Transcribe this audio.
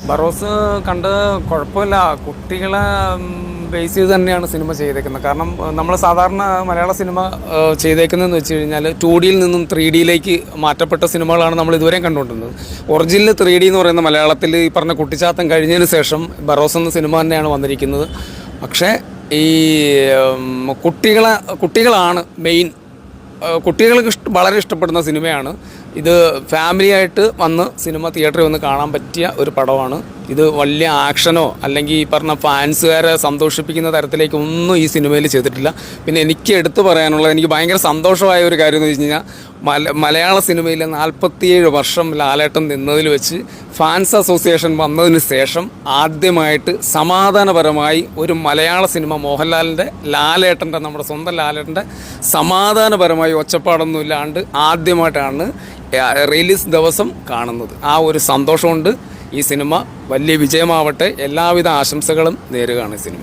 ബറോസ് കണ്ട് കുഴപ്പമില്ല. കുട്ടികളെ ബേസ് ചെയ്ത് തന്നെയാണ് സിനിമ ചെയ്തേക്കുന്നത്. കാരണം നമ്മൾ സാധാരണ മലയാള സിനിമ ചെയ്തേക്കുന്നതെന്ന് വെച്ച് കഴിഞ്ഞാൽ 2D നിന്നും 3D മാറ്റപ്പെട്ട സിനിമകളാണ് നമ്മൾ ഇതുവരെയും കണ്ടുകൊണ്ടിരുന്നത്. ഒറിജിനൽ 3D എന്ന് പറയുന്ന മലയാളത്തിൽ ഈ പറഞ്ഞ കുട്ടിച്ചാത്തൻ കഴിഞ്ഞതിന് ശേഷം ബറോസ് എന്ന സിനിമ തന്നെയാണ് വന്നിരിക്കുന്നത്. പക്ഷേ ഈ കുട്ടികളാണ് മെയിൻ. കുട്ടികൾക്ക് വളരെ ഇഷ്ടപ്പെടുന്ന സിനിമയാണ് ഇത്. ഫാമിലിയായിട്ട് വന്ന് സിനിമ തിയേറ്ററിൽ വന്ന് കാണാൻ പറ്റിയ ഒരു പടമാണ് ഇത്. വലിയ ആക്ഷനോ അല്ലെങ്കിൽ ഈ പറഞ്ഞ ഫാൻസുകാരെ സന്തോഷിപ്പിക്കുന്ന തരത്തിലേക്ക് ഒന്നും ഈ സിനിമയിൽ ചെയ്തിട്ടില്ല. പിന്നെ എനിക്ക് എടുത്തു പറയാനുള്ളത്, എനിക്ക് ഭയങ്കര സന്തോഷമായ ഒരു കാര്യം എന്ന് വെച്ച് കഴിഞ്ഞാൽ മലയാള സിനിമയിൽ 47 വർഷം ലാലേട്ടൻ നിന്നതിൽ വെച്ച് ഫാൻസ് അസോസിയേഷൻ വന്നതിന് ശേഷം ആദ്യമായിട്ട് സമാധാനപരമായി ഒരു മലയാള സിനിമ മോഹൻലാലിൻ്റെ ലാലേട്ടൻ്റെ, നമ്മുടെ സ്വന്തം ലാലേട്ടൻ്റെ സമാധാനപരമായി ഒച്ചപ്പാടൊന്നും ഇല്ലാണ്ട് ആദ്യമായിട്ടാണ് റിലീസ് ദിവസം കാണുന്നത്. ആ ഒരു സന്തോഷമുണ്ട്. ഈ സിനിമ വലിയ വിജയമാവട്ടെ. എല്ലാവിധ ആശംസകളും നേരുകയാണ് ഈ സിനിമ.